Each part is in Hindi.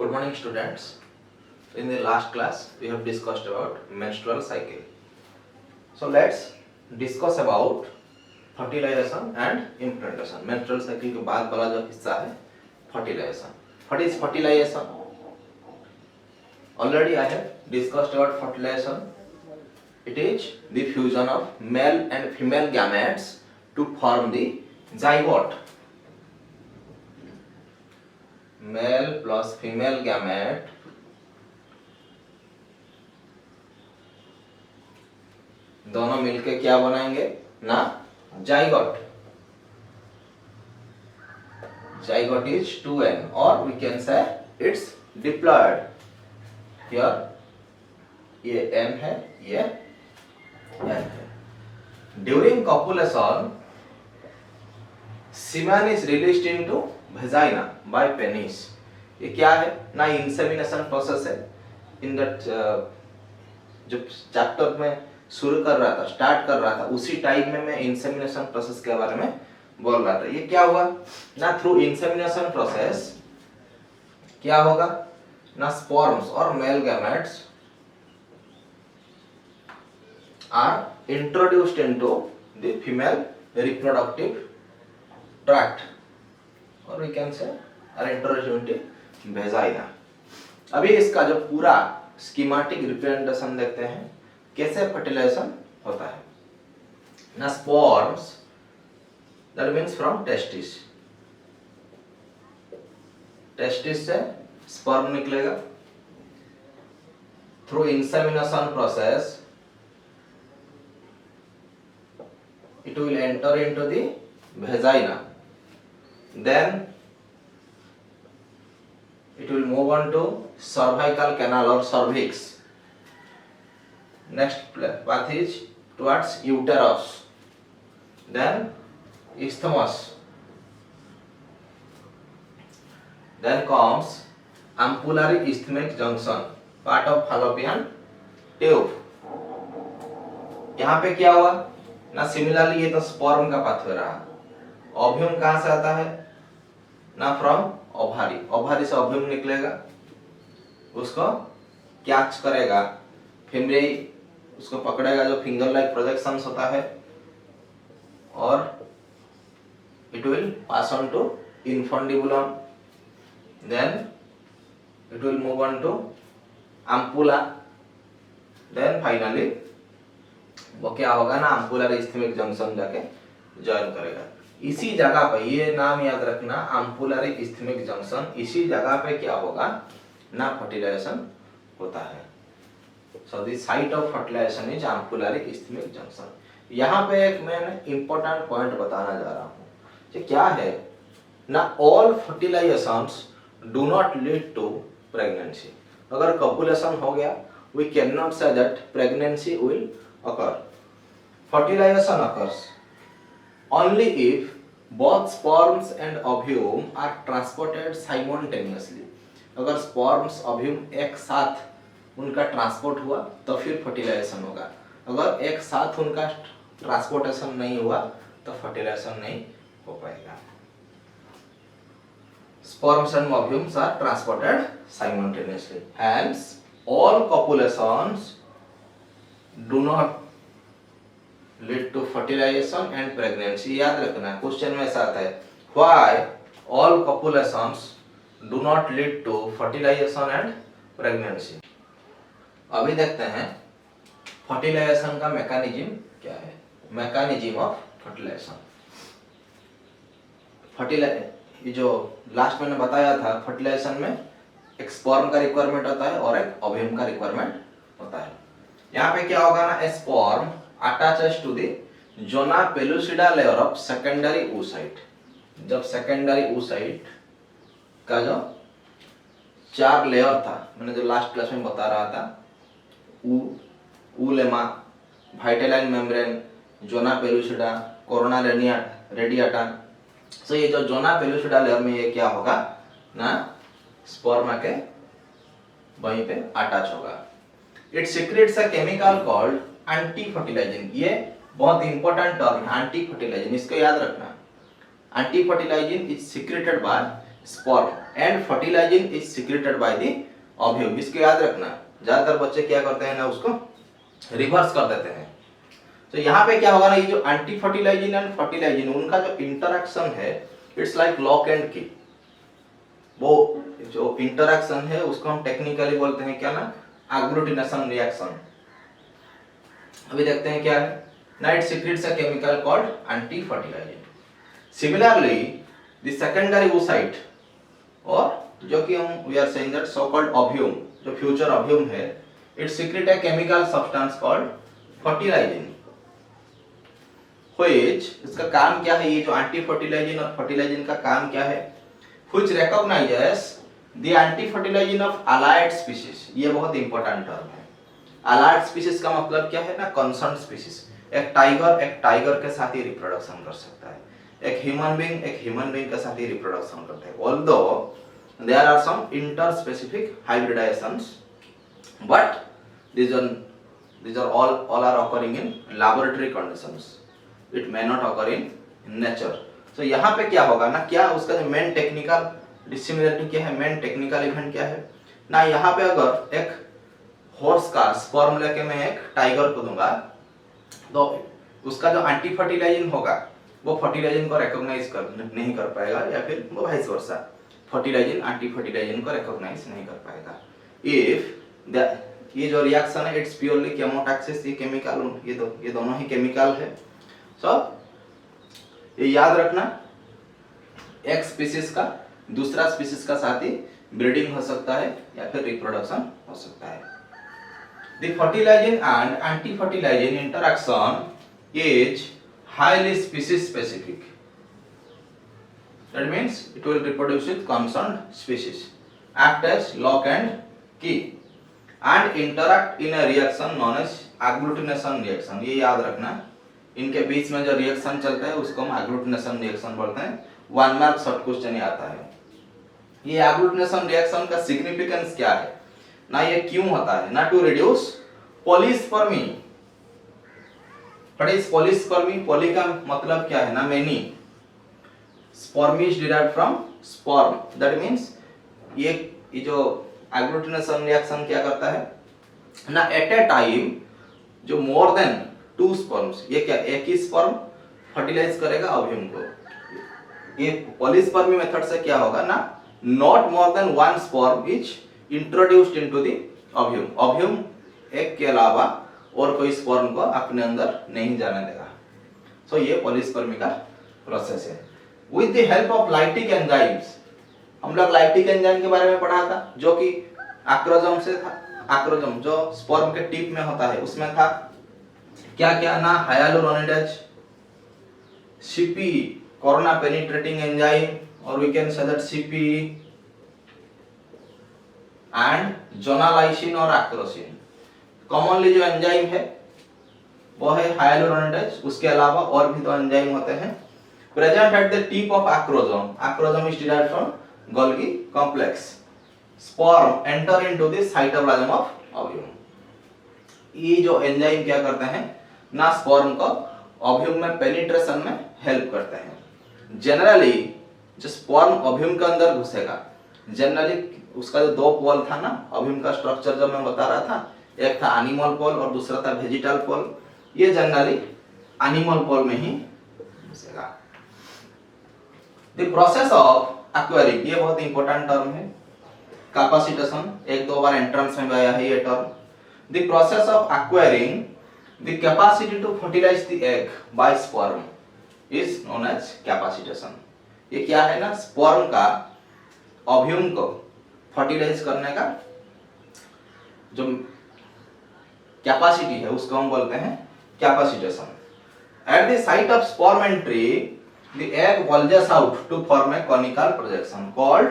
Good morning, students. In the last class, we have discussed about menstrual cycle. So let's discuss about fertilization and implantation. Menstrual cycle के बाद वाला जो हिस्सा है fertilization. What is fertilization? Already I have discussed about fertilization. It is the fusion of male and female gametes to form the zygote. Male plus female gamete दोनों मिलके क्या बनाएंगे ना zygote. Zygote is 2n or we can say it's diploid. Here ये n है, ये n है. During copulation, semen is released into vagina by penis. ये क्या है ना इंसेमिनेशन प्रोसेस है. इन दैट जो चैप्टर में शुरू कर रहा था, स्टार्ट कर रहा था, उसी टाइम में मैं इंसेमिनेशन प्रोसेस के बारे में बोल रहा था. ये क्या हुआ ना थ्रू इंसेमिनेशन प्रोसेस क्या होगा ना स्पर्म्स और male gametes are introduced into the female reproductive tract और we can say are introduced into vagina. अभी इसका जो पूरा स्कीमेटिक रिप्रेजेंटेशन देखते हैं कैसे फर्टिलाइजेशन होता है ना. Sperms that means from testis. Testis से स्पर्म निकलेगा. Through insemination process it will enter into the vagina. Then it will move on to cervical canal or cervix. Next path is towards uterus. Then isthmus. Then comes ampullary isthmic junction, part of fallopian tube. यहाँ पे क्या हुआ ना सिमिलरली ये तो स्पर्म का पाथवे रहा. ओव्यूम कहाँ से आता है ना फ्रॉम ओवारी. ओवारी से ओव्यूम निकलेगा, उसको कैच करेगा फिमरी, उसको पकड़ेगा जो फिंगर लाइक प्रोजेक्शंस होता है और it will pass on to infundibulum. Then it will move on to ampulla. Then finally वो क्या होगा ना एम्पुलर इस्थमिक जंक्शन जाके ज्वाइन करेगा. इसी जगह पे ये नाम याद रखना एम्पुलर इस्थमिक जंक्शन. इसी जगह पे क्या होगा ना फर्टिलाइजेशन होता है. So the site of fertilisation is ampullary isthmic junction. यहाँ पे एक मैं इंपॉर्टेंट पॉइंट बताना जा रहा हूँ कि क्या है ना all fertilizations do not lead to pregnancy. अगर कपुलेशन हो गया we can not say that pregnancy will occur. Fertilization occurs only if both sperms and ovum are transported simultaneously. अगर sperms ovum एक साथ उनका ट्रांसपोर्ट हुआ तो फिर फर्टिलाइजेशन होगा. अगर एक साथ उनका ट्रांसपोर्टेशन नहीं हुआ तो फर्टिलाइजेशन नहीं हो पाएगा. Sperms and ovums are transported simultaneously. Hence, all copulations do not lead to fertilization and pregnancy. याद रखना क्वेश्चन में ऐसा आता है why all copulations do not lead to fertilization and pregnancy. अभी देखते हैं फर्टिलाइजेशन का मैकेनिज्म क्या है. Mechanism of fertilisation. ये जो लास्ट मैंने बताया था फर्टिलाइजेशन में एक स्पर्म का रिक्वायरमेंट होता है और एक ओव्यूम का रिक्वायरमेंट होता है. यहाँ पे क्या होगा ना sperm attaches to the zona pellucida layer of secondary oocyte. जब सेकेंडरी oocyte का जो 4 लेयर था मैंने जो लास्ट क्लास में बता रहा था oolemma, vitelline membrane, zona pellucida, corona radiata. So ये जो जोना पेलुसिडा लेयर में ये क्या होगा ना स्पर्म के वहीं पे अटैच होगा. It secretes a chemical called anti-fertilizing. ये बहुत इंपॉर्टेंट टर्म है एंटी फर्टिलाइजिन. इसको याद रखना. Anti fertilizin is secreted by sperm. And fertilizin is secreted by the ovum. इसको याद रखना, ज्यादातर बच्चे क्या करते हैं ना, उसको रिवर्स कर देते हैं। तो यहाँ पे क्या होगा ना, ये जो एंटी फर्टिलाइजिन एंड फर्टिलाइजिन उनका जो इंटरेक्शन है इट्स लाइक लॉक एंड की। वो जो इंटरेक्शन है उसको हम टेक्निकली बोलते हैं क्या ना, एग्लूटिनेशन रिएक्शन। अभी देखते हैं क्या है ना, it secretes a chemical called anti fertilizin. Similarly the secondary oocyte, और जो कि हम we are saying that so called ovum, जो फ्यूचर ओव्यूम है, it secrete a chemical substance called fertilizin, which इसका काम क्या है, ये जो एंटी फर्टिलाइजिन और फर्टिलाइजिन का काम क्या है, which recognises the anti fertilizin of allied species. ये बहुत इंपॉर्टेंट टर्म है। अलाइड स्पीशीज का मतलब क्या है ना, कंसर्न स्पीशीज। एक टाइगर के साथ ही रिप्रोडक्शन कर सकता है, एक ह्यूमन बीइंग के साथ ही रिप्रोडक्शन करता है। Although there are some inter specific hybridizations, but these are all are occurring in laboratory conditions. It may not occur in nature. So यहाँ पे क्या होगा ना, क्या उसका जो मेन टेक्निकल डिसिमिलरिटी क्या है, मेन टेक्निकल इवेंट क्या है ना, यहाँ पे अगर एक हॉर्स का स्पर्म लेके मैं एक टाइगर को दूंगा तो उसका जो एंटी फर्टिलाइजिन होगा वो फर्टिलाइजिन को रिकॉग्नाइज नहीं कर पाएगा, या फिर वो vice versa, fertilizin anti fertilizin को रिकॉग्नाइज नहीं कर पाएगा। इफ ये जो रिएक्शन है इट्स प्योरली केमोटैक्सिस, ये केमिकल, ये दोनों ही केमिकल है। सो ये याद रखना, एक स्पीशीज का दूसरा स्पीशीज का साथ ही ब्रीडिंग हो सकता है या फिर रिप्रोडक्शन हो सकता है। The fertilizing and anti-fertilizing interaction is highly species specific. That means it will reproduce with concerned species, act as lock and key, and interact in a reaction known as agglutination reaction. ये याद रखना, इनके बीच में जो रिएक्शन चलता है उसको हम एग्लूटिनेशन रिएक्शन बोलते हैं। 1 मार्क शॉर्ट क्वेश्चन आता है। ये एग्लूटिनेशन रिएक्शन का सिग्निफिकेंस क्या है ना, ये क्यों होता है ना, to reduce polyspermy. What is polyspermy? Poly का मतलब क्या है ना, many. Spermy is derived from sperm, that means ये जो एग्लूटिनेशन रिएक्शन क्या करता है ना, एट ए टाइम जो मोर देन 2 स्पर्म्स, ये क्या एक ही स्पर्म फर्टिलाइज करेगा ओव्यूम को। ये पॉलीस्पर्मी मेथड से क्या होगा ना, not more than 1 sperm is introduced into the ovum. Ovum एक के अलावा और कोई स्पर्म को अपने अंदर नहीं जाने देगा। सो ये पॉलीस्पर्मी का प्रोसेस है। With the help of lytic enzymes, हम लोग लाइटिक एंजाइम के बारे में पढ़ा था, जो कि आक्रोजम से था। आक्रोजम जो स्पर्म के टिप में होता है उसमें था क्या क्या ना, hyaluronidase, CP corona penetrating enzyme, और we can say that CP and zonalysin और एक्रोसिन। कॉमनली जो एंजाइम है वो है हाइलुरोनिडेज, उसके अलावा और भी 2 एंजाइम होते हैं present at the tip of acrosome. Acrosome is derived from Golgi complex. Sperm enter into the cytoplasm of ovum. ये जो एंजाइम क्या करते हैं ना, स्पर्म को ओव्यूम में पेनिट्रेशन में हेल्प करते हैं। जनरली जो स्पर्म ओव्यूम के अंदर घुसेगा, जनरली उसका जो 2 पोल था ना, ओव्यूम का स्ट्रक्चर जो मैं बता रहा था, एक था एनिमल पोल और दूसरा था वेजिटल पोल। ये जनरली एनिमल पोल में ही घुसेगा। द प्रोसेस ऑफ एक्वायरिंग, ये बहुत इंपॉर्टेंट टर्म है। कैपेसिटेशन 1-2 बार एंट्रेंस में आया है ये term. The process of acquiring the capacity to fertilise the egg by sperm is known as capacitation. ये क्या है ना, स्पर्म का ओव्यूम को फर्टिलाइज करने का जो कैपेसिटी है उसको हम बोलते हैं capacitation. At the site of sperm entry the egg bulges out to form a conical projection called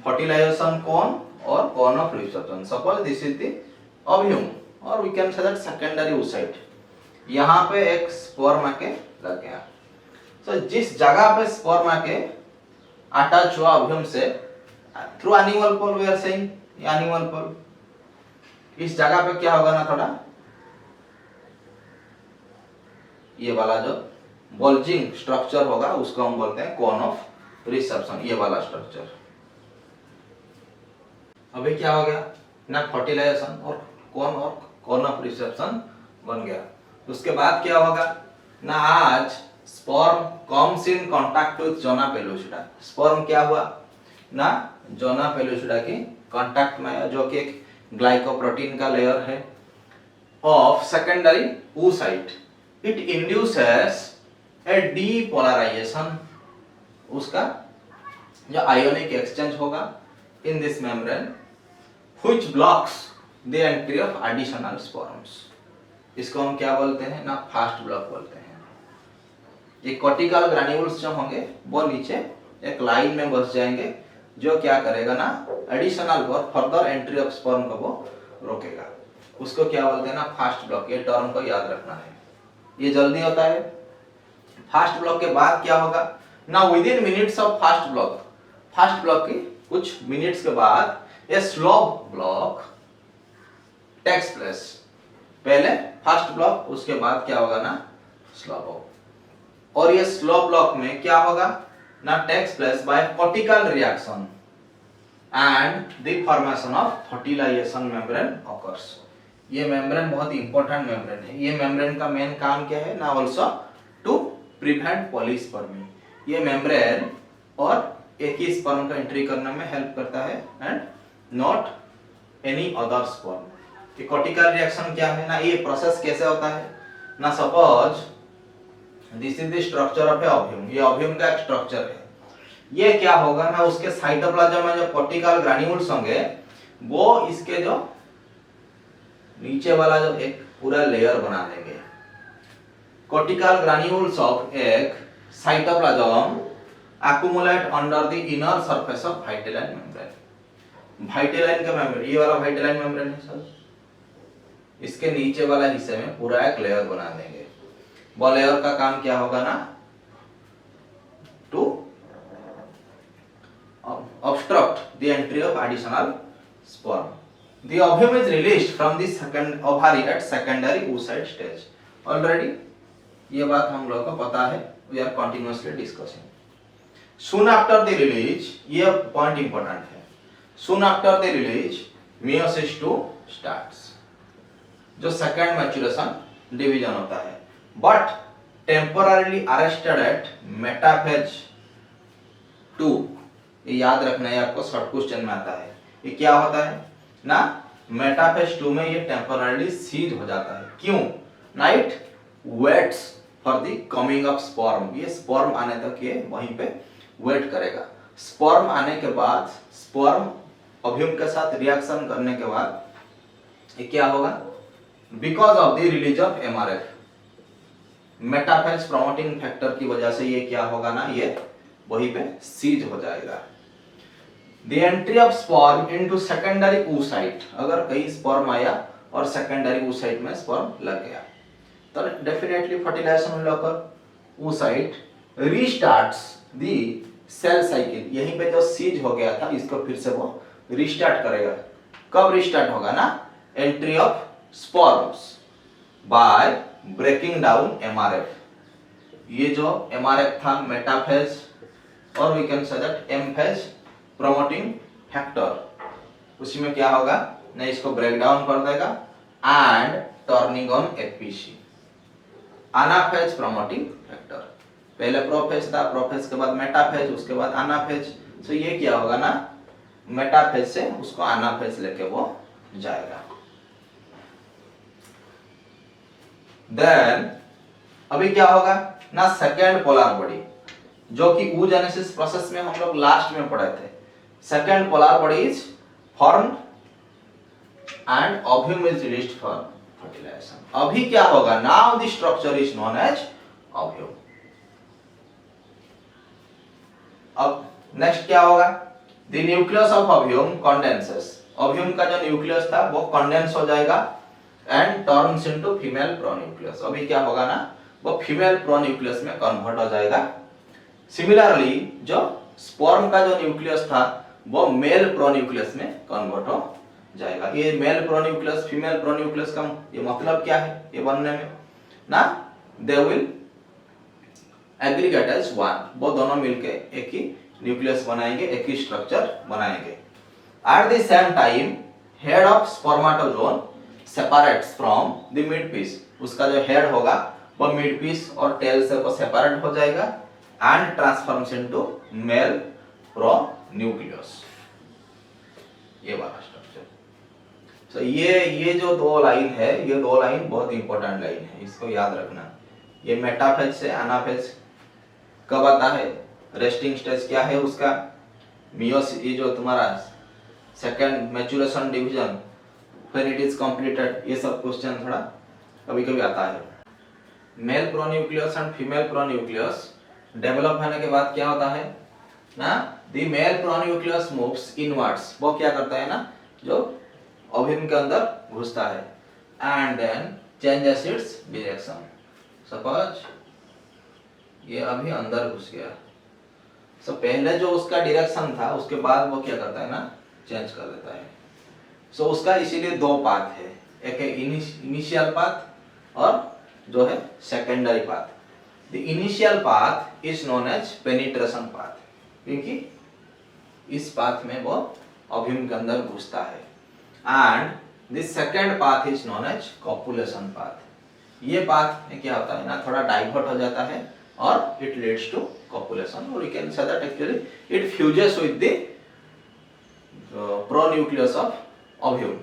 fertilization cone or cone of reception. Suppose this is the ovum or we can say that secondary oocyte. यहाँ पे एक स्पर्म आके लग गया। तो जिस जगह पे स्पर्म आके अटैच हुआ ओव्यूम से through animal pole, we are saying animal pole, इस जगह पे क्या होगा ना, थोड़ा ये वाला जो बल्जिंग स्ट्रक्चर होगा उसको हम बोलते हैं कोन ऑफ रिसेप्शन। ये वाला स्ट्रक्चर अभी क्या हो गया ना, फर्टिलाइजेशन और कौन ऑफ रिसेप्शन बन गया। उसके बाद क्या होगा ना, आज sperm comes in contact with zona pellucida. Sperm क्या हुआ ना, जोना पेलुसिडा की कांटेक्ट में आया, जो कि एक ग्लाइकोप्रोटीन का लेयर है of secondary oocyte। It induces a depolarisation, उसका जो आयोनिक एक्सचेंज होगा in this membrane which blocks the entry of additional sperms. इसको हम क्या बोलते हैं ना, फास्ट ब्लॉक बोलते हैं। ये कॉर्टिकल ग्रैन्युल्स जो होंगे वो नीचे एक लाइन में बस जाएंगे, जो क्या करेगा ना, एडिशनल और फर्दर एंट्री ऑफ स्पर्म को वो रोकेगा। उसको क्या बोलते हैं ना, फास्ट ब्लॉक। ये टर्म को याद रखना है, ये जल्दी होता है। फास्ट ब्लॉक के बाद क्या होगा ना, within minutes of fast block की कुछ मिनट्स के बाद a slow block takes place. पहले फास्ट ब्लॉक, उसके बाद क्या होगा ना, स्लो ब्लॉक। और ये स्लो ब्लॉक में क्या होगा ना, takes place by cortical reaction and the formation of fertilisation membrane occurs. ये मेम्ब्रेन बहुत इंपॉर्टेंट मेम्ब्रेन है। ये मेम्ब्रेन का मेन काम क्या है ना, आल्सो टू प्रिवेंट पॉलीस्पर्मी। ये मेम्ब्रेन और एक ही स्पर्म का एंट्री करने में हेल्प करता है and not any other sperm. ये कॉर्टिकल रिएक्शन क्या है ना, ये प्रोसेस कैसे होता है ना, suppose this is the structure of A ovum. ये ओव्यूम का एक स्ट्रक्चर है। ये क्या होगा ना, उसके साइटोप्लाज्म में जो कॉर्टिकल ग्रैन्युल्स होंगे वो इसके जो नीचे वाला जो एक पूरा लेयर बना देंगे। कॉर्टिकल ग्रैन्युल्स ऑफ एक cytoplasm accumulate under the inner surface of vitelline membrane। vitelline का मेम्ब्रेन, ये वाला vitelline मेम्ब्रेन है सर, इसके नीचे वाला हिस्से में पूरा एक लेयर बना देंगे। वो लेयर का काम क्या होगा ना, to obstruct the entry of additional sperm। The ovum is released from the second ovary at secondary oocyte stage। Already ये बात हम लोगों को पता है, we are continuously discussing। Soon after the release, ये पॉइंट इंपॉर्टेंट है, soon after the release meiosis 2 starts, जो सेकेंड मैच्योरेशन डिवीजन होता है, but temporarily arrested at metaphase 2। ये याद रखना है, आपको शॉर्ट क्वेश्चन में आता है। ये क्या होता है ना, मेटाफेज 2 में ये टेम्पोररीली सीज हो जाता है। क्यों ना, it waits for the coming of sperm. ये स्पर्म आने तक ये वहीं पे वेट करेगा। स्पर्म आने के बाद, स्पर्म ओव्यूम के साथ रिएक्शन करने के बाद ये क्या होगा, because of the release of MRF, metaphase promoting factor की वजह से ये क्या होगा ना, ये वहीं पे सीज हो जाएगा। The entry of sperm into secondary oocyte, अगर कहीं स्पर्म आया और सेकेंडरी oocyte में स्पर्म लग गया तो definitely fertilization will occur. oocyte restarts the cell cycle. यहीं पे जो सीज हो गया था इसको फिर से वो रीस्टार्ट करेगा। कब रीस्टार्ट होगा ना, entry of sperms by breaking down MRF. ये जो एमआरएफ था मेटाफेज, और we can say that M phase promoting factor, उसी में क्या होगा ना, इसको ब्रेक डाउन कर देगा and turning on APC, anaphase promoting factor. पहले प्रोफेज था, प्रोफेज के बाद मेटाफेज, उसके बाद एनाफेज। तो ये क्या होगा ना, मेटाफेज से उसको एनाफेज लेके वो जाएगा। देन अभी क्या होगा ना, सेकेंड पोलर बॉडी, जो कि oogenesis प्रोसेस में हम लोग लास्ट में पढ़े थे। Second polar body is formed and ovum is released for fertilisation. अभी क्या होगा, now the structure is known as ovum. अब नेक्स्ट क्या होगा, the nucleus of ovum condenses. Ovum का जो न्यूक्लियस था वो कंडेंस हो जाएगा and turns into female pronucleus. अभी क्या होगा ना, वो फीमेल प्रोन्यूक्लियस में कन्वर्ट हो जाएगा। सिमिलरली जो स्पर्म का जो न्यूक्लियस था वो मेल प्रोन्यूक्लियस में कन्वर्ट हो जाएगा। ये मेल प्रोन्यूक्लियस फीमेल प्रोन्यूक्लियस का ये मतलब क्या है, ये बनने में ना, they will aggregate as one. वो दोनों मिलके एक ही न्यूक्लियस बनाएंगे, एक ही स्ट्रक्चर बनाएंगे। At the same time, head of spermatozoon separates from the midpiece. उसका जो head होगा वो midpiece और tail से वो separate हो जाएगा and transforms into male pronucleus. ये वाला स्ट्रक्चर। तो ये जो दो लाइन है, ये दो लाइन बहुत इंपॉर्टेंट लाइन है, इसको याद रखना। ये मेटाफेज से एनाफेज कब आता है, रेस्टिंग स्टेज क्या है उसका, मियोसिस, ये जो तुम्हारा second maturation division, when it is completed, ये सब क्वेश्चन थोड़ा कभी कभी आता है। Male pronucleus and female pronucleus develop होने के बाद क्या होता है ना, the male pronucleus moves inwards, वो क्या करता है ना, जो ओव्यूम के अंदर घुसता है, and then changes its direction. Suppose ये अभी अंदर घुस गया, सो पहले जो उसका डायरेक्शन था उसके बाद वो क्या करता है ना, चेंज कर देता है। सो उसका इसीलिए दो पाथ है, एक है इनिशियल पाथ और जो है secondary path. The initial path is known as penetration path, क्योंकि इस पाथ में वो ओव्यूम के अंदर घुसता है, and the second path is known as copulation path. ये पाथ में क्या होता है ना, थोड़ा डाइवर्ट हो जाता है और it leads to copulation, or you can say that actually it fuses with the pronucleus of ovum.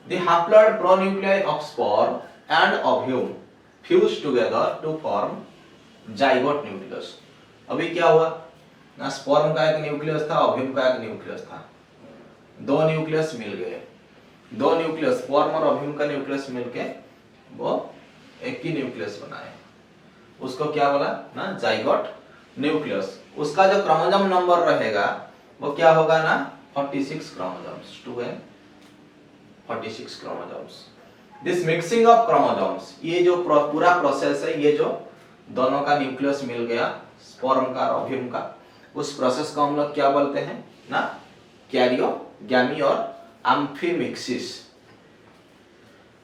The haploid pronuclei of sperm and ovum fuse together to form zygote nucleus. अभी क्या हुआ ना, स्पर्म का एक न्यूक्लियस था, ओव्यूम का एक न्यूक्लियस था, दो न्यूक्लियस मिल गए, दो न्यूक्लियस स्पर्म और ओव्यूम का न्यूक्लियस मिलके वो एक ही न्यूक्लियस बनाए, उसको क्या बोला ना, जाइगोट न्यूक्लियस। उसका जो क्रोमोसोम नंबर रहेगा वो क्या होगा ना, 46 chromosomes, 2n 46 chromosomes. This mixing of chromosomes, ये जो पूरा प्रोसेस है, ये जो दोनों का न्यूक्लियस मिल गया, स्पर्म का और ओव्यूम का, उस प्रोसेस को हम लोग क्या बोलते हैं ना, कैरियोगैमी और amphimixis.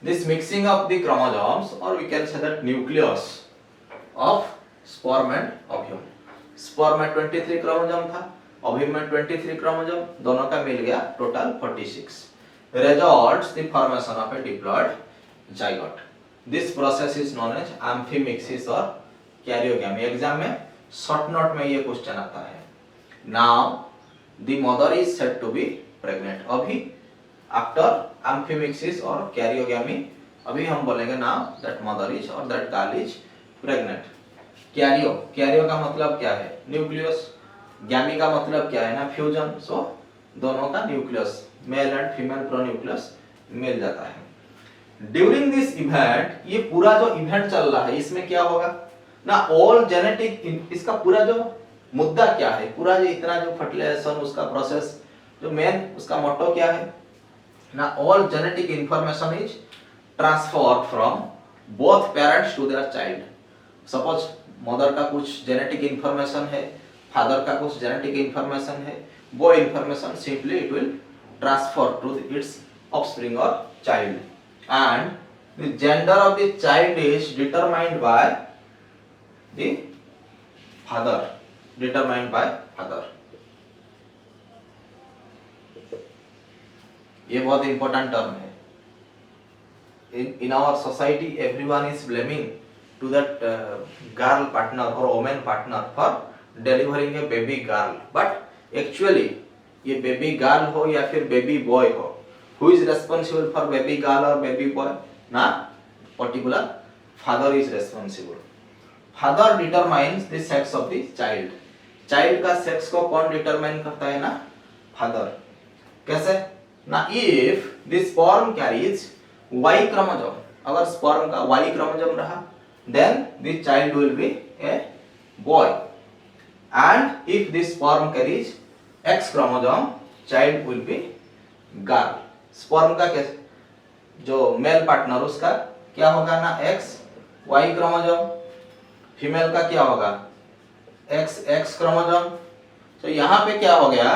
This mixing of the chromosomes, और we can say that nucleus of sperm and ovum. Sperm में 23 क्रोमोसोम था, ओव्यूम में 23 क्रोमोसोम, दोनों का मिल गया total 46, results the formation of a diploid zygote. This process is known as amphimixis और कैरियोगैमी। एग्जाम में शॉर्ट नोट में ये क्वेश्चन आता है। Now the mother is said to be pregnant. अभी आफ्टर एम्फीमिक्सिस और कैरियोगैमी अभी हम बोलेंगे नाउ दैट मदर इज और that girl is pregnant. Cairo का मतलब क्या है, न्यूक्लियस, गैमी का मतलब क्या है ना, फ्यूजन। सो दोनों का nucleus, male and female pronucleus मिल जाता है। ड्यूरिंग दिस इवेंट, ये पूरा जो इवेंट चल रहा है इसमें क्या होगा ना, ऑल जेनेटिक, इसका पूरा जो मुद्दा क्या है, पूरा जो इतना जो फर्टिलाइजेशन उसका प्रोसेस, जो मेन उसका मोटो क्या है ना, all genetic information is transferred from both parents to their child. Suppose mother का कुछ जेनेटिक इंफॉर्मेशन है, फादर का कुछ जेनेटिक इंफॉर्मेशन है, वो information simply it will transfer to its offspring और child, and the gender of the child is determined by the father, determined by father. ये बहुत इंपॉर्टेंट टर्म है। In our society everyone is blaming to that girl partner or woman partner for delivering a baby girl, but actually ये baby girl हो या फिर baby boy हो, who is responsible for baby girl or baby boy ना, particular father is responsible. Father determines the sex of the child. Child का sex को कौन determine करता है ना, father। कैसे ना, if the sperm carries Y chromosome, अगर स्पर्म का Y क्रोमोसोम रहा, then the child will be a boy, and if the sperm carries X chromosome, child will be girl। Sperm का कैसे, जो मेल पार्टनर उसका क्या होगा ना, X Y क्रोमोसोम, फीमेल का क्या होगा X क्रोमोसोम। तो यहाँ पे क्या हो गया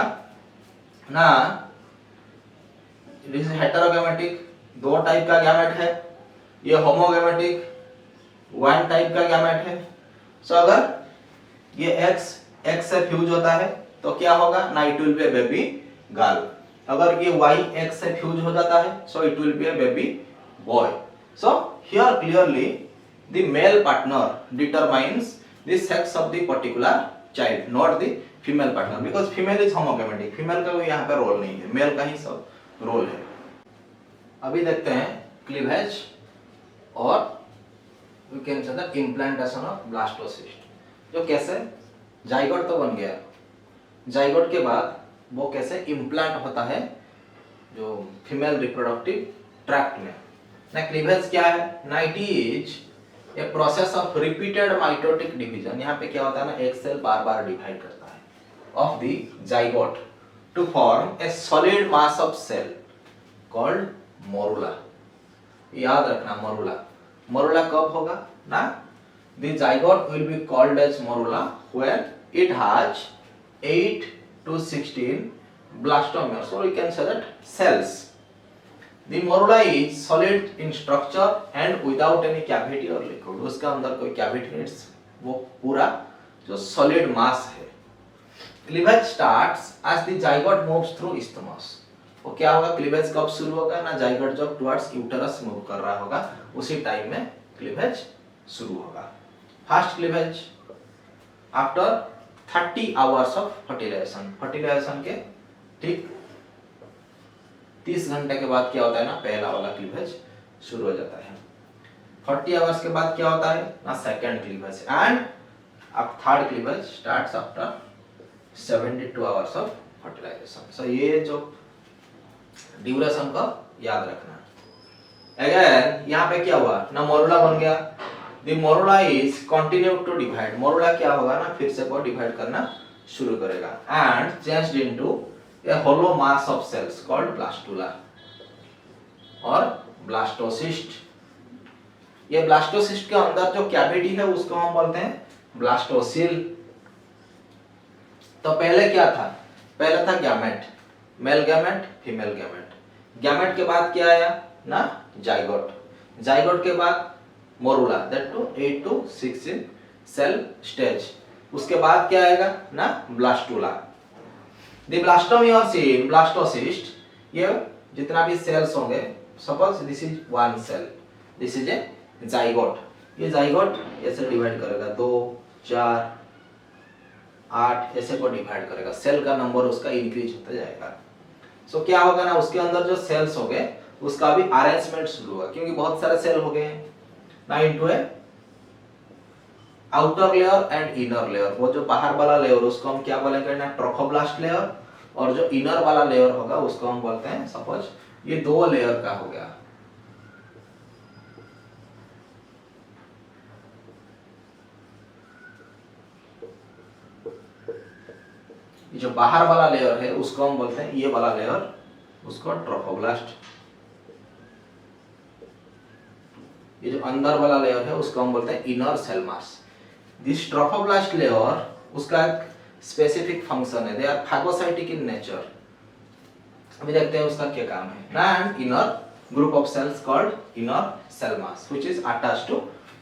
ना, दिस इज हेटेरोगैमेटिक, दो टाइप का गैमेट है, ये होमोगैमेटिक वन टाइप का गैमेट है। सो अगर ये X से फ्यूज होता है तो क्या होगा ना, it will B A baby girl. अगर ये Y X से फ्यूज हो जाता है so it will be a baby boy. So here clearly the male partner determines the sex of the particular child, not the female partner, because female is homogametic. female का कोई यहाँ पे रोल नहीं है, मेल का ही सब रोल है। अभी देखते हैं क्लीवेज और we can say the implantation of blastocyst। जो कैसे जाइगोट तो बन गया, जाइगोट के बाद वो कैसे इम्प्लांट होता है जो फीमेल रिप्रोडक्टिव ट्रैक्ट में। ना क्लीवेज क्या है ना, it is a process of repeated mitotic division. यहाँ पे क्या होता है ना, एक सेल बार बार डिवाइड करता है of the zygote to form a solid mass of cell called morula. याद रखना मोरुला, मोरुला कब होगा ना, the zygote will be called as morula when it has 8 to 16 blastomeres, or we can say that cells. The morula is solid in structure and without any cavity or liquid. उसका अंदर कोई cavity नहीं, वो पूरा जो solid mass है। Cleavage starts as the zygote moves through isthmus. वो क्या होगा, क्लीवेज कब शुरू होगा ना, जाइगोट जब टुवर्ड्स यूटेरस मूव कर रहा होगा उसी टाइम में क्लीवेज शुरू होगा। First cleavage after 30 hours of fertilization, fertilization के ठीक 30 घंटे के बाद क्या होता है ना, पहला वाला क्लीवेज शुरू हो जाता है। 40 आवर्स के बाद क्या होता है ना, सेकंड क्लीवेज, एंड अब third cleavage starts after 72 hours of fertilization. So ये जो ड्यूरेशन का याद रखना। अगेन यहाँ पे क्या हुआ ना, मोरुला बन गया। The morula is continue to divide, morula क्या होगा ना, फिर से वो डिवाइड करना शुरू करेगा and changed into a hollow mass of cells called blastula और ब्लास्टोसिस्ट। ये ब्लास्टोसिस्ट के अंदर जो कैविटी है उसको हम बोलते हैं ब्लास्टोसिल। तो पहले क्या था, पहले था gamete, male gamete female gamete. Gamete के बाद क्या आया ना, जाइगोट, जाइगोट के बाद morula, that to 8 to 16 cell stage. उसके बाद क्या आएगा ना, blastula. The blastomeres in blastocyst, ये जितना भी सेल्स होंगे, suppose this is one cell, this is a zygote, ये जाइगोट ऐसे डिवाइड करेगा 2 4 8 ऐसे को डिवाइड करेगा, सेल का नंबर उसका इंक्रीज होता जाएगा। सो क्या होगा ना, उसके अंदर जो सेल्स हो गए उसका भी अरेंजमेंट शुरू होगा, क्योंकि बहुत सारे सेल हो गए हैं ना, into A outer layer and inner layer. वो जो बाहर वाला लेयर उसको हम क्या बोलेंगे ना, ट्रोफोब्लास्ट लेयर, और जो इनर वाला लेयर होगा उसको हम बोलते हैं, सपोज ये 2 लेयर का हो गया। ये जो बाहर वाला लेयर है उसको हम बोलते हैं, ये वाला लेयर उसको ट्रोफोब्लास्ट। ये जो अंदर वाला लेयर है उसको हम बोलते हैं inner cell mass. This trophoblast layer उसका एक स्पेसिफिक फंक्शन है, they are phagocytic in nature. अभी देखते हैं उसका क्या काम है। And inner group of cells called inner cell mass which is attached to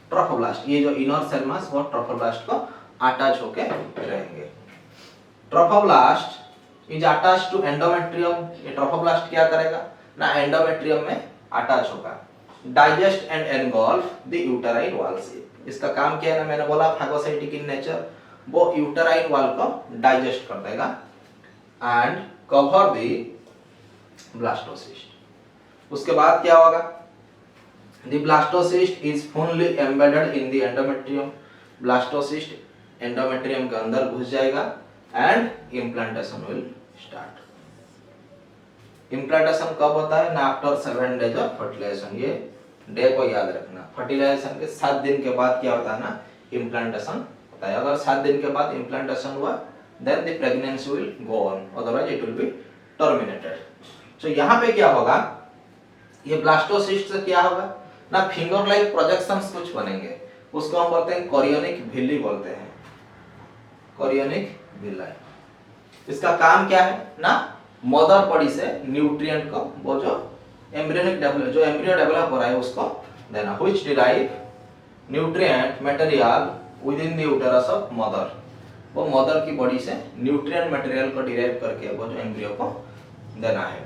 trophoblast. ये जो इनर सेल मास वो ट्रोफोब्लास्ट को अटैच होके रहेंगे। Trophoblast is attached to endometrium. ये ट्रोफोब्लास्ट क्या करेगा ना, एंडोमेट्रियम में अटैच होगा। Digest and engulf the uterine walls. इसका काम क्या है ना, मैंने बोला फागोसाइटिक इन नेचर, वो यूटेराइन वॉल को डाइजेस्ट कर देगा एंड कवर द ब्लास्टोसिस्ट। उसके बाद क्या होगा, the blastocyst is fully embedded in the endometrium. Blastocyst endometrium के अंदर घुस जाएगा and implantation will start. Implantation कब होता है ना, आफ्टर 7 days ऑफ फर्टिलाइजेशन। ये डे को याद रखना, फर्टिलाइजेशन के 7 दिन के बाद क्या होता है ना, इम्प्लांटेशन होता है। अगर 7 दिन के बाद इम्प्लांटेशन हुआ then the pregnancy will go on, otherwise it will be terminated. So यहाँ पे क्या होगा, ये ब्लास्टोसिस्ट से क्या होगा ना, फिंगर लाइक प्रोजेक्शंस कुछ बनेंगे, उसको हम बोलते हैं कोरियोनिक विली बोलते हैं, कोरियोनिक विली। इसका काम क्या है ना, मदर बॉडी से न्यूट्रिएंट को, वो जो एम्ब्रियोनिक डेवलप, जो एम्ब्रियो डेवलप हो रहा है उसको देना, which derive nutrient material with in the uterus of mother. वो मदर की बॉडी से न्यूट्रिएंट मटेरियल को डिराइव करके वो जो एम्ब्रियो को देना है।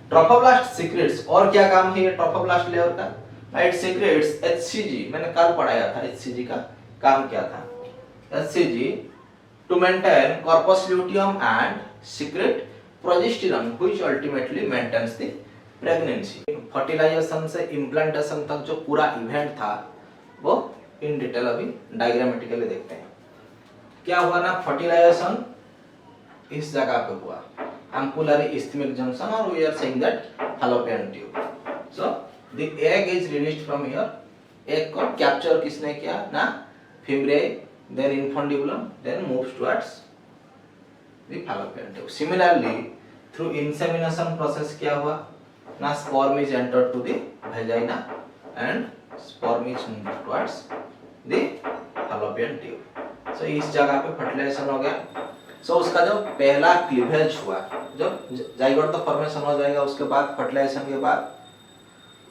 ट्रोफोब्लास्ट सीक्रेट्स, और क्या काम है ये ट्रोफोब्लास्ट लेयर का? इट सीक्रेट्स एचसीजी, मैंने कल पढ़ाया था एचसीजी का काम क्या था। HCG to maintain corpus luteum and secrete progesterone which ultimately maintains the pregnancy. Fertilization से इम्प्लांटेशन तक जो पूरा इवेंट था वो इन डिटेल अभी डायग्रामेटिकली देखते हैं। क्या हुआ ना, फर्टिलाइजेशन इस जगह पे हुआ, ampullary isthmic junction, or we are saying that fallopian tube. So the egg is released from here. egg को कैप्चर किसने किया ना, fimbriae, then infundibulum, then moves towards the fallopian tube. Similarly through insemination process क्या हुआ ना, sperm is entered to the vagina and sperm is moved towards the fallopian tube. So इस जगह पे फर्टिलाइजेशन हो गया। सो उसका जो पहला क्लीवेज हुआ, जब जाइगोट तो फॉर्मेशन हो जाएगा, उसके बाद फर्टिलाइजेशन के बाद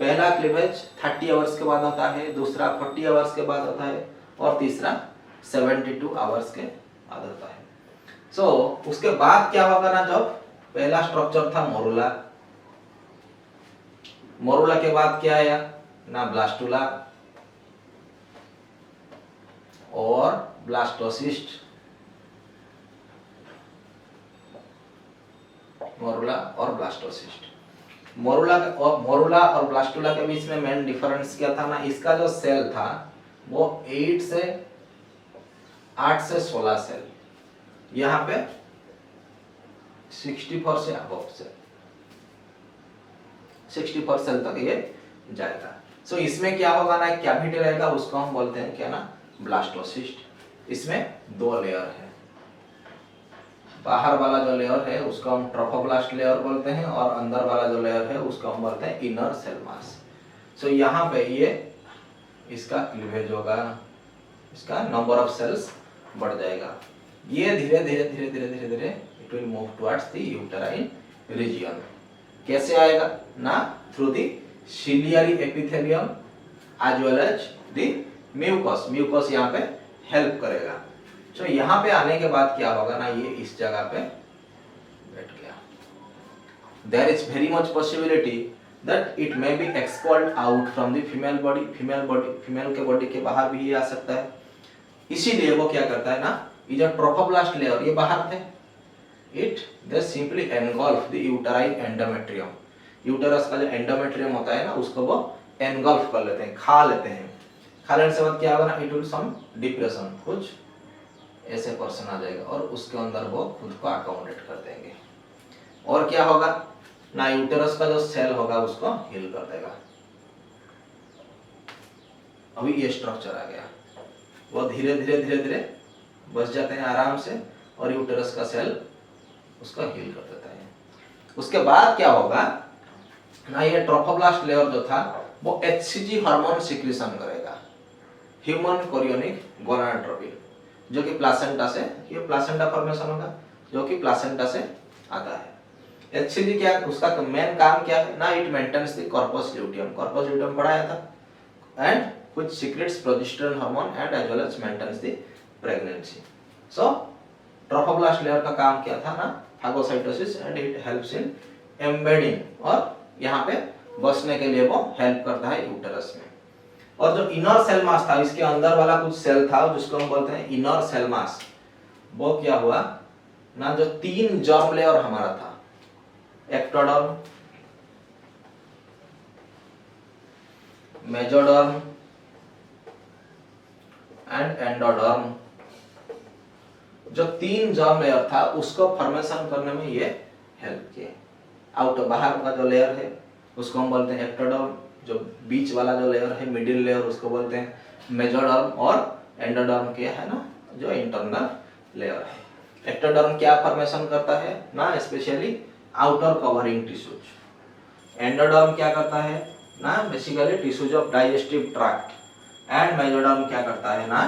पहला क्लीवेज 30 आवर्स के बाद होता है, दूसरा 40 आवर्स के बाद होता है, और तीसरा 72 आवर्स के बाद होता है। सो उसके बाद क्या होगा ना, जब पहला स्ट्रक्चर था मोरुला, मोरुला के बाद क्या आया ना, ब्लास्टुला और ब्लास्टोसिस्ट, मोरुला और ब्लास्टोसिस्ट। मोरुला और ब्लास्टुला के बीच में मेन डिफरेंस क्या था ना, इसका जो सेल था वो 8 से 16 सेल, यहाँ पे 64 से अबव सेल, 64 सेल तक ये जाएगा। सो इसमें क्या होगा ना, कैविटी रहेगा, उसको हम बोलते हैं क्या ना, ब्लास्टोसिस्ट। इसमें 2 लेयर है, बाहर वाला जो लेयर है उसको हम ट्रोफोब्लास्ट लेयर बोलते हैं, और अंदर वाला जो लेयर है उसको हम बोलते हैं इनर सेल मास। सो यहाँ पे ये इसका क्लीवेज होगा, इसका नंबर ऑफ सेल्स बढ़ जाएगा, ये धीरे धीरे धीरे धीरे धीरे धीरे it will move towards the uterine region. कैसे आएगा ना, through the ciliary epithelium as well as the mucus, mucus यहाँ पे हेल्प करेगा। तो यहाँ पे आने के बाद क्या होगा ना, ये इस जगह पे बैठ गया। There is very much possibility that it may be expelled out from the female body, female के बॉडी के बाहर भी ये आ सकता है। इसीलिए वो क्या करता है ना, ये जो ट्रोफोब्लास्ट लेयर ये बाहर थे, they simply engulf the uterine endometrium, uterus का जो एंडोमेट्रियम होता है ना, उसको वो एनगल्फ कर लेते हैं, खा लेते हैं। खा लेने से बाद क्या होगा ना, इट विल सम डिप्रेशन, कुछ ऐसे पर्सन आ जाएगा और उसके अंदर वो खुद को अकोमोडेट कर देंगे। और क्या होगा ना, यूटेरस का जो सेल होगा उसको हील कर देगा। अभी ये स्ट्रक्चर आ गया, वो धीरे धीरे धीरे धीरे बच जाते हैं आराम से, और यूटेरस का सेल उसको हील कर देता है। उसके बाद क्या होगा ना, ये ट्रोफोब्लास्ट लेयर जो था वो एचसीजी हार्मोन सिक्रीशन करेगा, ह्यूमन कोरियोनिक गोनाडोट्रोपिन, जो कि प्लासेंटा से, ये प्लासेंटा फॉर्मेशन होगा जो कि प्लासेंटा से आता है। एचसीजी क्या, उसका मेन काम क्या है ना, it maintains the corpus luteum, corpus luteum पढ़ाया था, and which secretes progesterone hormone and as well as maintains the pregnancy. So trophoblast layer का काम क्या था ना, phagocytosis, and it helps in embedding, और यहाँ पे बसने के लिए वो हेल्प करता है यूटेरस में। और जो इनर सेल मास था, इसके अंदर वाला कुछ सेल था जिसको हम बोलते हैं इनर सेल मास, वो क्या हुआ ना, जो 3 जर्म लेयर हमारा था, एक्टोडर्म, मेसोडर्म एंड एंडोडर्म, जो 3 जर्म लेयर था उसको फॉर्मेशन करने में ये हेल्प किए। आउटर बाहर का जो लेयर है उसको हम बोलते हैं एक्टोडर्म, जो बीच वाला जो लेयर है मिडिल लेयर उसको बोलते हैं मेसोडर्म, और एंडोडर्म क्या है ना, जो इंटरनल लेयर है। एक्टोडर्म क्या फॉर्मेशन करता है ना, specially outer covering tissues. Endoderm क्या करता है ना, basically tissues of digestive tract, and mesoderm क्या करता है ना,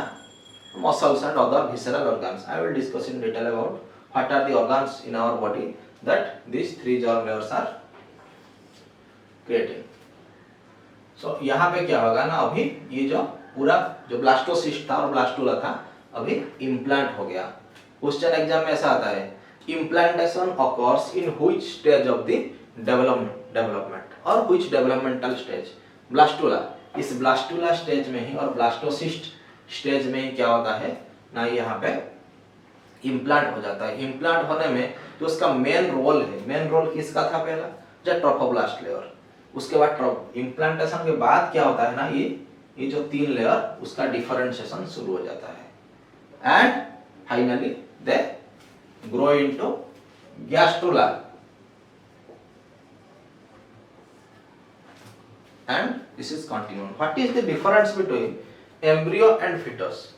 muscles and other visceral organs. I will discuss in detail about what are the organs in our body that these 3 germ layers are creating. So यहाँ पे क्या होगा ना, अभी ये जो पूरा जो ब्लास्टोसिस्ट था और ब्लास्टुला था अभी इम्प्लांट हो गया। क्वेश्चन एग्जाम में ऐसा आता है implantation occurs in which stage of the development और which developmental stage? ब्लास्टुला। इस ब्लास्टुला स्टेज में ही और ब्लास्टोसिस्ट स्टेज में ही क्या होता है ना, यहाँ पे इम्प्लांट हो जाता है। इम्प्लांट होने में जो उसका मेन रोल है, मेन रोल किसका था पहला? जो ट्रोफोब्लास्ट लेयर। उसके बाद इम्प्लांटेशन के बाद क्या होता है ना, ये जो 3 लेयर उसका डिफरेंशिएशन शुरू हो जाता है and finally they grow into gastrula and this is continuum. What is the difference between embryo and fetus?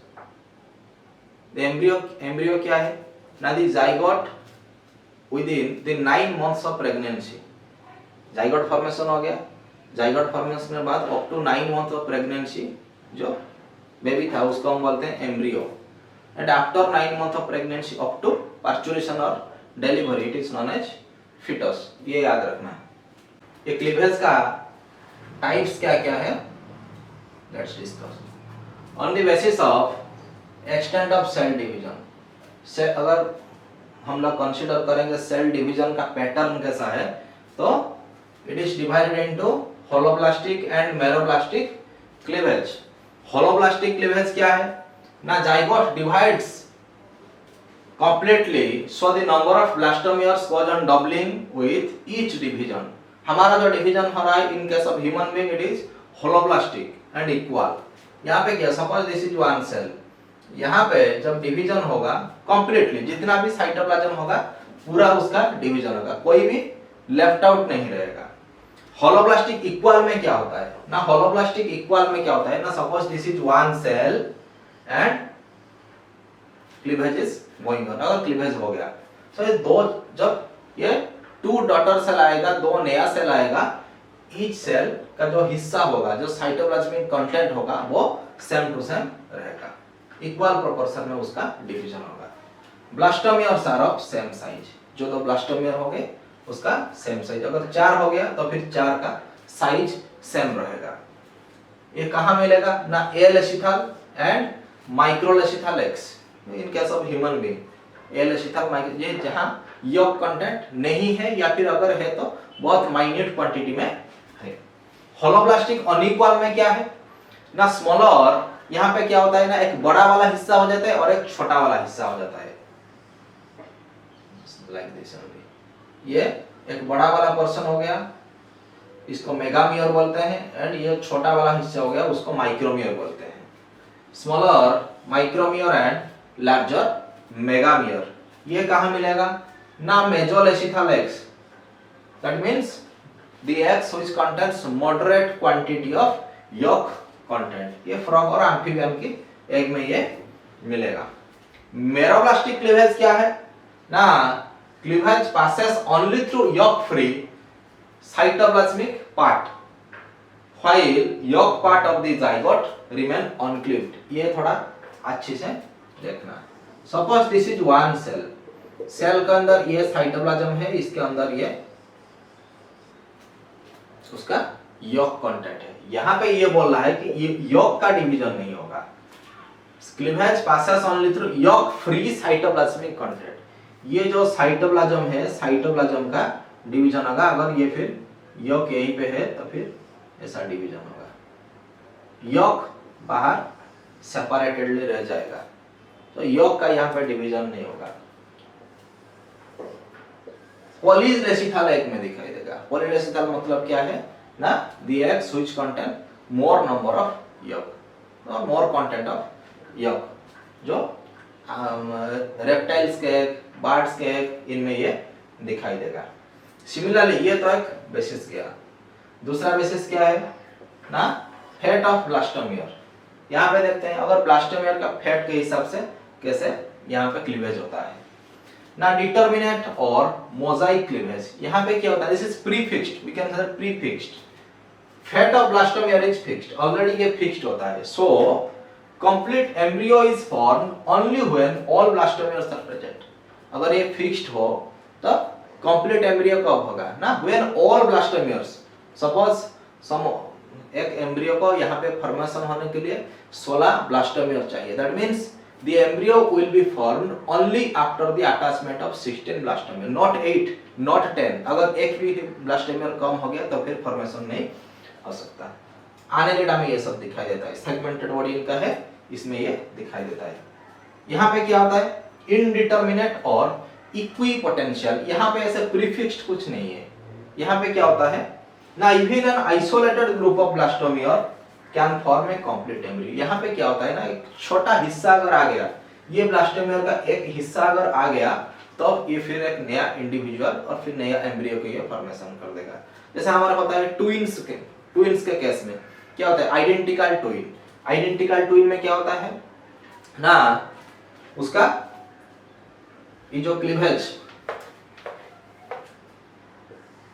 The embryo क्या है ना, the zygote within the 9 months of pregnancy. zygote formation हो गया, zygote formation के बाद up to 9 months of pregnancy जो बेबी था उसको हम बोलते हैं embryo. And after 9 months of pregnancy up to parturition or delivery it is known as fetus. ये याद रखना है। ये क्लीवेज का टाइप्स क्या क्या है, let's discuss. On the basis of extent of cell division, से अगर हम लोग कंसीडर करेंगे सेल डिवीजन का पैटर्न कैसा है, तो it is divided into holoblastic and meroblastic cleavage. Holoblastic cleavage क्या है ना, zygote divides completely, so the number of blastomeres goes on doubling with each division. हमारा जो डिवीजन हो रहा है in case of human being it is holoblastic and equal. यहाँ पे क्या, suppose this is one cell, यहाँ पे जब डिवीजन होगा कंप्लीटली जितना भी साइटोप्लाज्म होगा पूरा उसका डिवीजन होगा, कोई भी लेफ्ट आउट नहीं रहेगा। होलोब्लास्टिक इक्वल में क्या होता है ना, होलोब्लास्टिक इक्वल में क्या होता है ना, suppose this is one cell and cleavage is going on. अगर क्लीवेज हो गया तो ये दो, जब ये 2 डॉटर सेल आएगा, 2 नया सेल आएगा, ईच सेल का जो हिस्सा होगा, जो साइटोप्लाज्मिक कंटेंट होगा वो सेम टू सेम रहेगा, इक्वल प्रोपोर्शन में उसका डिवीजन होगा। Blastomeres are of same size, जो 2 ब्लास्टोमियर हो गए उसका सेम साइज, अगर 4 हो गया तो फिर 4 का साइज सेम रहेगा। ये कहाँ मिलेगा ना, alecithal and microlecithal eggs in case of human being. Alecithal micro ये जहां यॉक कंटेंट नहीं है या फिर अगर है तो बहुत माइन्यूट क्वांटिटी में है। होलोब्लास्टिक अनइक्वल में क्या है ना, स्मॉलर, यहाँ पे क्या होता है ना, एक बड़ा वाला हिस्सा हो जाता है और एक छोटा वाला हिस्सा हो जाता है, लाइक दिस ओनली। ये एक बड़ा वाला पोर्शन हो गया, इसको मेगामियर बोलते हैं, एंड ये छोटा वाला हिस्सा हो गया उसको माइक्रोमियर बोलते हैं। Smaller micromere and larger megamere, ये कहाँ मिलेगा ना, mesolecithal eggs, that means the eggs which contains moderate quantity of yolk content. ये फ्रॉग और एम्फीबियन की एग में ये मिलेगा। मेरोब्लास्टिक क्लीवेज क्या है ना, cleavage passes only through yolk free cytoplasmic part while yolk part of the zygote remain uncleaved। ये थोड़ा अच्छे से देखना। Suppose this is one cell, cell के अंदर ये साइटोप्लाज्म है, इसके अंदर ये उसका यॉक कंटेंट है। यहाँ पे ये बोल रहा है कि ये यॉक का डिवीजन नहीं होगा, cleavage passes only through yolk free cytoplasmic content। ये जो साइटोप्लाज्म है, साइटोप्लाज्म का डिवीजन होगा, अगर ये फिर यॉक यहीं पे है तो फिर ऐसा डिवीजन होगा, यॉक बाहर सेपरेटेडली रह जाएगा, तो यॉक का यहाँ पे डिवीजन नहीं होगा। पॉलीलेसिथल एग में दिखाई देगा। पॉलीलेसिथल मतलब क्या है ना, the eggs which contain more number of yolk, more content of yolk, जो रेप्टाइल्स के एग, बर्ड्स के एग, इनमें ये दिखाई देगा। सिमिलरली ये तो एक बेसिस गया। दूसरा बेसिस क्या है ना, फेट ऑफ ब्लास्टोमियर। यहाँ पे देखते हैं अगर ब्लास्टोमियर का फेट के हिसाब से कैसे यहाँ पे क्लीवेज होता है ना, डिटरमिनेट और मोजाइक क्लीवेज। यहाँ पे क्या होता है, this is prefixed, we can say prefixed. Fate of blastomere is fixed, already ये फिक्स्ड होता है। So complete embryo is formed only when all blastomeres are present. अगर ये फिक्स्ड हो तो कंप्लीट एम्ब्रियो कब होगा ना, when all blastomeres, suppose some एक एम्ब्रियो को यहाँ पे फॉर्मेशन होने के लिए 16 ब्लास्टोमियर चाहिए, that means the embryo will be formed only after the attachment of 16 blastomere, not 8, not 10। अगर एक भी ब्लास्टोमियर कम हो गया तो फिर फॉर्मेशन नहीं हो सकता। आनेलिडा में ये सब दिखाई देता है, सेगमेंटेड बॉडी इनका है, इसमें ये दिखाई देता है। यहाँ पे क्या होता है, इनडिटर्मिनेट और इक्विपोटेंशियल, यहाँ पे ऐसे प्रीफिक्स्ड कुछ नहीं है। यहाँ पे क्या होता है ना, even an isolated group of blastomere can form A complete embryo. यहाँ पे क्या होता है ना, एक छोटा हिस्सा अगर आ गया, ये ब्लास्टोमियर का एक हिस्सा अगर आ गया तो ये फिर एक नया इंडिविजुअल और फिर नया एम्ब्रियो को ये फॉर्मेशन कर देगा। जैसे हमारा होता है ट्विंस के केस में क्या होता है, आइडेंटिकल ट्विन। आइडेंटिकल ट्विन में क्या होता है ना, उसका ये जो cleavage,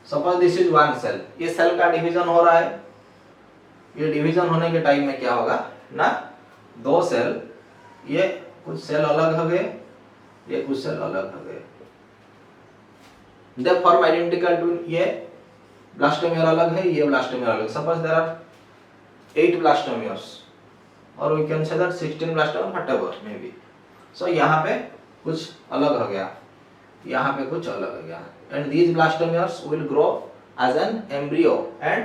suppose this is one cell, ये सेल का डिवीजन हो रहा है, ये डिवीजन होने के टाइम में क्या होगा ना, दो सेल, ये कुछ सेल अलग हो गए, ये कुछ सेल अलग हो गए, दे फॉर्म आइडेंटिकल ट्विन। ये ब्लास्टोमियर अलग है, ये ब्लास्टोमियर अलग। सपोज देयर आर 8 ब्लास्टोमियर्स और we can say that 16 blastomere whatever may be. So यहाँ पे कुछ अलग हो गया, यहाँ पे कुछ अलग हो गया, and these blastomeres will grow as an embryo and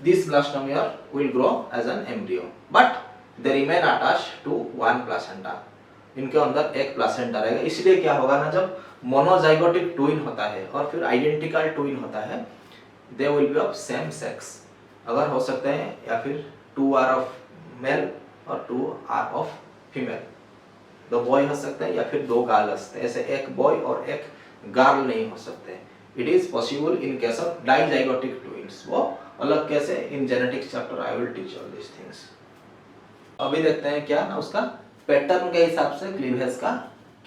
this blastomere will grow as an embryo, but they remain attached to one placenta। इनके अंदर एक प्लासेंटा रहेगा। इसलिए क्या होगा ना, जब मोनोजाइगोटिक ट्विन होता है और फिर आइडेंटिकल ट्विन होता है, they will be of same sex, अगर हो सकते हैं, या फिर 2 are of male और 2 are of female, 2 बॉय हो सकते हैं या फिर 2 गर्ल हो सकते हैं। ऐसे एक बॉय और एक गर्ल नहीं हो सकते। It is possible in case of dizygotic twins, वो अलग कैसे, in genetics chapter I will teach all this things. अभी देखते हैं क्या ना, उसका पैटर्न के हिसाब से क्लीवेज का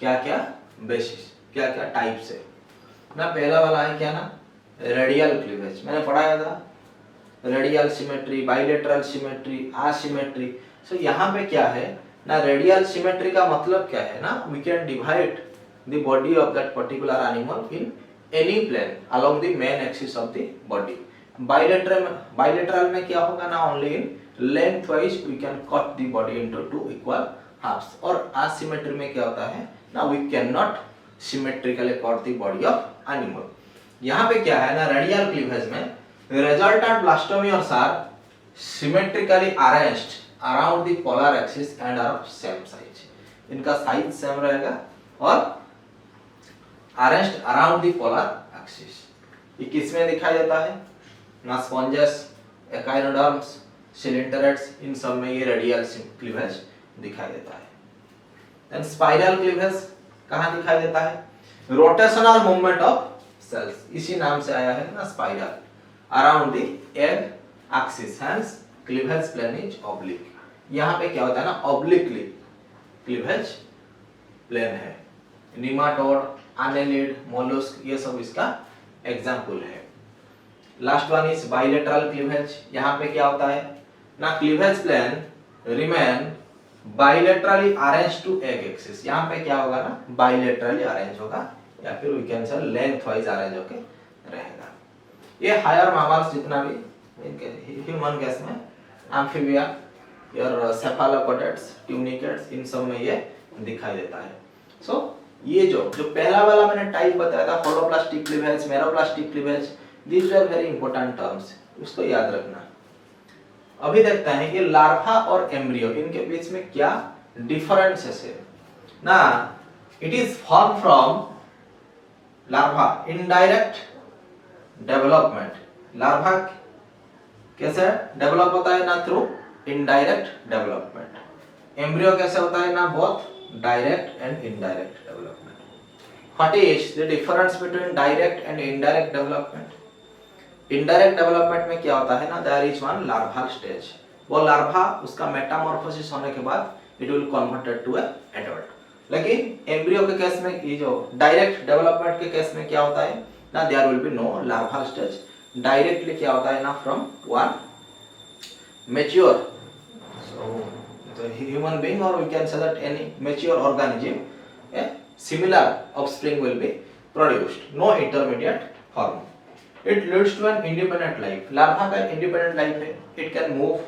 क्या क्या बेसिस, क्या क्या टाइप्स है ना। पहला वाला है क्या ना, रेडियल क्लीवेज, मैंने पढ़ाया था, radial symmetry, bilateral symmetry, asymmetry. So यहाँ पे क्या है ना, रेडियल सिमेट्री का मतलब क्या है ना, we can divide the body of that particular animal in any plane along the main axis of the body. Bilateral में क्या होगा ना, only in length wise we can cut the body into 2 equal halves. और असिमेट्री में क्या होता है ना, we can not symmetrically cut the body of animal. यहाँ पे क्या है ना, रेडियल क्लीवेज में resultant blastomeres are symmetrically arranged around the polar axis and are of same size। इनका साइज सेम रहेगा और arranged around the polar axis। ये किस में दिखाई देता है ना, स्पॉन्जेस, एकाइनोडर्म्स, सिलिंडरेट्स, इन सब में ये रेडियल क्लीवेज दिखाई देता है। देन स्पाइरल क्लीवेज कहाँ दिखाई देता है, रोटेशनल मूवमेंट ऑफ सेल्स, इसी नाम से आया है ना spiral, around the egg axis, hence cleavage plane is oblique। यहाँ पे क्या होता है ना, obliquely cleavage plane है। निमाटोड, annelid, mollusk, ये सब इसका एग्जाम्पल है। Last one is bilateral cleavage. यहाँ पे क्या होता है ना, cleavage plane remain bilaterally arrange to egg axis. यहाँ पे क्या होगा ना, बाइलेटरली अरेंज होगा या फिर we can say length wise arrange होके रहेगा। ये हायर मैमल्स जितना भी ह्यूमन केस में, एम्फीबिया, योर सेफालोपोडेट्स, ट्यूनिकेट्स, इन सब में ये दिखाई देता है। सो ये जो पहला वाला मैंने टाइप बताया था, holoblastic cleavage, meroblastic cleavage, these are very important terms, उसको याद रखना। अभी देखते हैं कि लार्वा और एम्ब्रियो, इनके बीच में क्या डिफरेंसेस है ना। It is form from larva indirect development. Larva कैसे डेवलप होता है ना, थ्रू इनडायरेक्ट डेवलपमेंट। एम्ब्रियो कैसे होता है ना, both direct and indirect development. What is the difference between direct and indirect development? Indirect development में क्या होता है ना, there is one larval stage. वो लार्वा उसका मेटामॉर्फोसिस होने के बाद it will converted to adult. लेकिन एम्ब्रियो के केस में, ये जो डायरेक्ट डेवलपमेंट के केस में क्या होता है ना, there will be no larval stage। Directly क्या होता है ना, from one mature, so the human being or we can say that any mature organism, a similar offspring will be produced, no intermediate form। It leads to an independent life। larva का independent life है, it can move,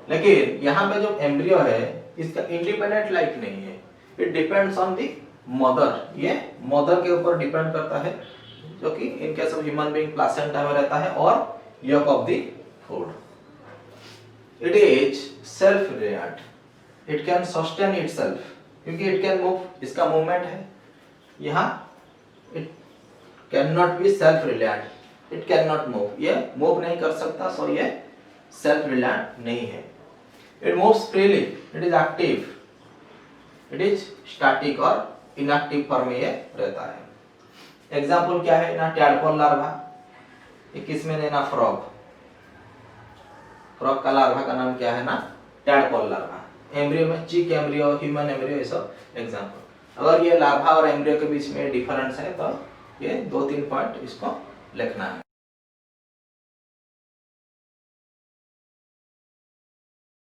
लेकिन यहाँ पे जो एम्ब्रियो है इसका इंडिपेंडेंट लाइफ नहीं है, it depends on the mother, ये मदर के ऊपर डिपेंड करता है, जो कि in case of human being placenta में रहता है और yolk of the food. It is self reliant, it can sustain itself, क्योंकि इट कैन मूव, इसका मूवमेंट है। यहाँ it can not be self reliant, it can not move, ये मूव नहीं कर सकता, सो ये सेल्फ रिलिएंट नहीं है। It moves freely, it is active, it is static और इनएक्टिव फॉर्म में ये रहता है। एग्जाम्पल क्या है ना, टैडपोल लार्वा, ये किसमें देना, फ्रॉग, फ्रॉग का लार्वा का नाम क्या है ना, टैडपोल लार्वा। एम्ब्रियो में चिक एम्ब्रियो, ह्यूमन एम्ब्रियो, ये सब एग्जाम्पल। अगर ये लार्वा और एम्ब्रियो के बीच में डिफरेंस है तो ये 2-3 पॉइंट इसको लिखना है।